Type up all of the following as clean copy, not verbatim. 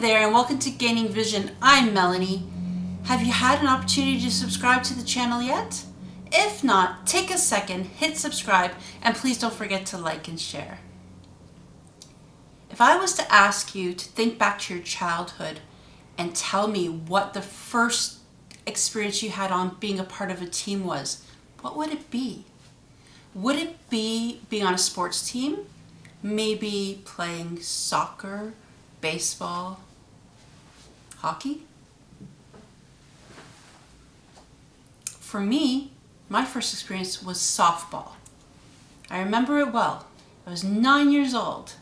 there, and welcome to Gaining Vision. I'm Melanie. Have you had an opportunity to subscribe to the channel yet? If not, take a second, hit subscribe, and please don't forget to like and share. If I was to ask you to think back to your childhood and tell me what the first experience you had on being a part of a team was, what would it be? Would it be being on a sports team? Maybe playing soccer, baseball, hockey? For me, my first experience was softball. I remember it well. I was 9 years old.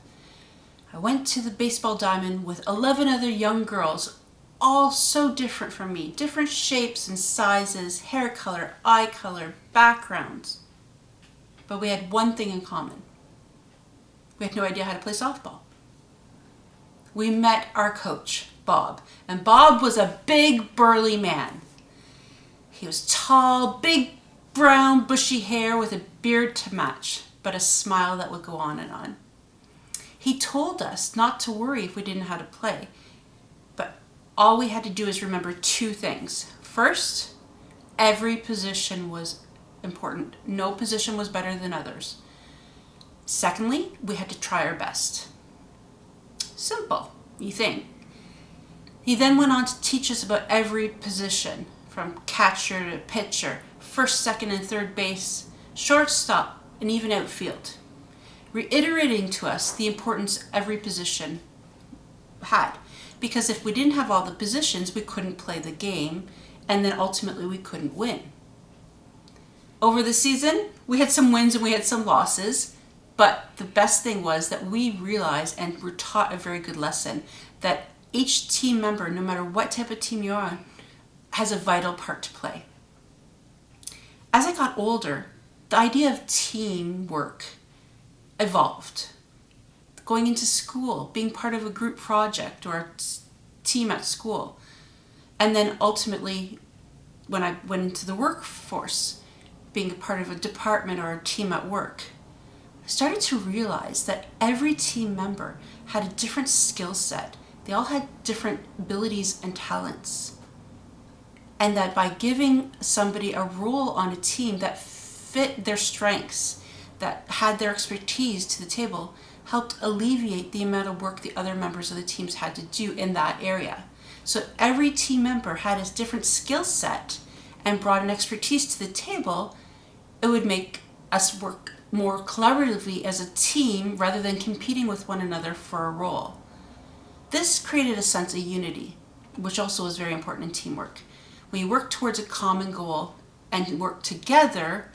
I went to the baseball diamond with 11 other young girls, all so different from me, different shapes and sizes, hair color, eye color, backgrounds. But we had one thing in common. We had no idea how to play softball. We met our coach, Bob, and Bob was a big, burly man. He was tall, big, brown, bushy hair with a beard to match, but a smile that would go on and on. He told us not to worry if we didn't know how to play, but all we had to do is remember two things. First, every position was important. No position was better than others. Secondly, we had to try our best. Simple, you think. He then went on to teach us about every position, from catcher to pitcher, first, second, and third base, shortstop, and even outfield, reiterating to us the importance every position had. Because if we didn't have all the positions, we couldn't play the game, and then ultimately we couldn't win. Over the season, we had some wins and we had some losses, but the best thing was that we realized and were taught a very good lesson that each team member, no matter what type of team you're on, has a vital part to play. As I got older, the idea of teamwork evolved. Going into school, being part of a group project or a team at school, and then ultimately when I went into the workforce, being a part of a department or a team at work, I started to realize that every team member had a different skill set. They all had different abilities and talents. And that by giving somebody a role on a team that fit their strengths, that had their expertise to the table, helped alleviate the amount of work the other members of the teams had to do in that area. So every team member had a different skill set and brought an expertise to the table. It would make us work more collaboratively as a team rather than competing with one another for a role. This created a sense of unity, which also is very important in teamwork. When you work towards a common goal and work together,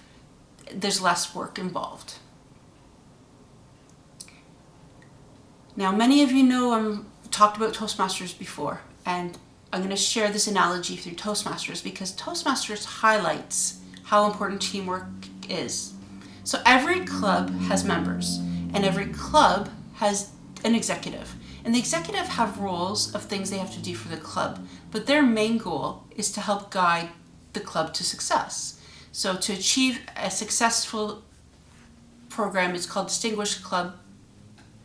there's less work involved. Now, many of you know I've talked about Toastmasters before, and I'm going to share this analogy through Toastmasters because Toastmasters highlights how important teamwork is. So every club has members, and every club has an executive. And the executive have roles of things they have to do for the club, but their main goal is to help guide the club to success. So to achieve a successful program, it's called Distinguished Club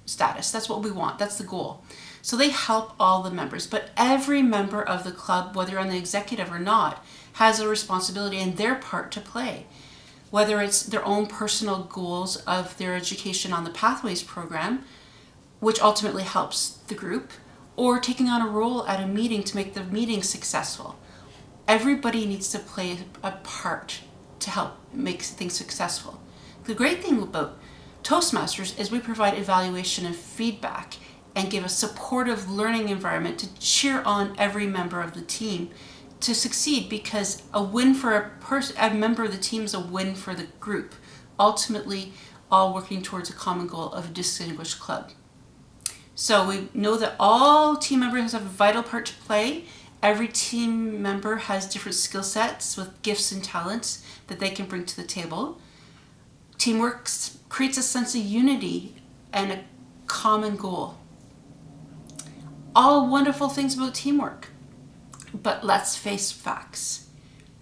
status. That's what we want. That's the goal. So they help all the members, but every member of the club, whether on the executive or not, has a responsibility and their part to play. Whether it's their own personal goals of their education on the Pathways program, which ultimately helps the group, or taking on a role at a meeting to make the meeting successful. Everybody needs to play a part to help make things successful. The great thing about Toastmasters is we provide evaluation and feedback and give a supportive learning environment to cheer on every member of the team to succeed, because a win for a member of the team is a win for the group, ultimately all working towards a common goal of a distinguished club. So we know that all team members have a vital part to play. Every team member has different skill sets with gifts and talents that they can bring to the table. Teamwork creates a sense of unity and a common goal. All wonderful things about teamwork. But let's face facts.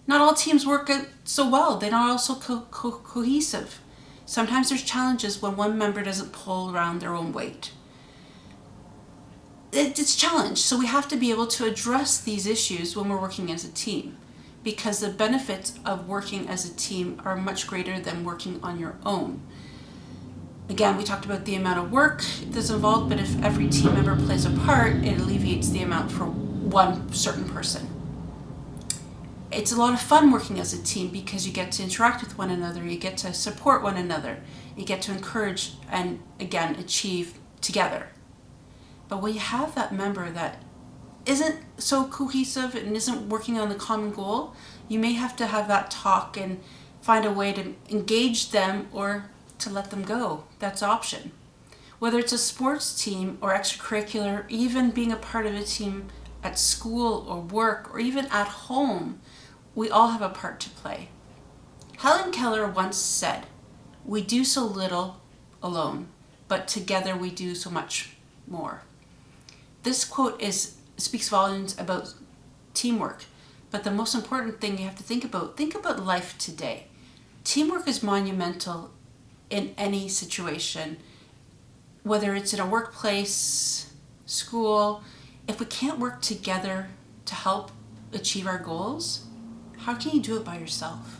Not all teams work out so well. They're not also cohesive. Sometimes there's challenges when one member doesn't pull around their own weight. it's challenged. So we have to be able to address these issues when we're working as a team, because the benefits of working as a team are much greater than working on your own. Again, we talked about the amount of work that's involved, but if every team member plays a part, it alleviates the amount for one certain person. It's a lot of fun working as a team because you get to interact with one another, you get to support one another, you get to encourage and, again, achieve together. But when you have that member that isn't so cohesive and isn't working on the common goal, you may have to have that talk and find a way to engage them or to let them go. That's option. Whether it's a sports team or extracurricular, even being a part of a team at school or work or even at home, we all have a part to play. Helen Keller once said, "We do so little alone, but together we do so much more." This quote speaks volumes about teamwork, but the most important thing you have to think about life today. Teamwork is monumental in any situation, whether it's in a workplace, school. If we can't work together to help achieve our goals, how can you do it by yourself?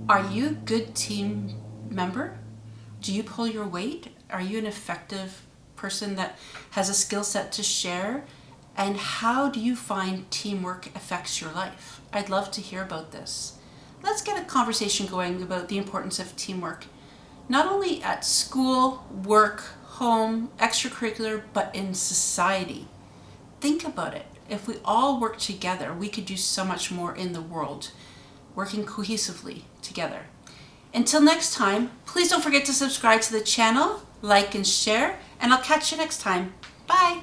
Are you a good team member? Do you pull your weight? Are you an effective person that has a skill set to share? And how do you find teamwork affects your life? I'd love to hear about this. Let's get a conversation going about the importance of teamwork, not only at school, work, home, extracurricular, but in society. Think about it. If we all work together, we could do so much more in the world, working cohesively together. Until next time, please don't forget to subscribe to the channel, like and share, and I'll catch you next time. Bye!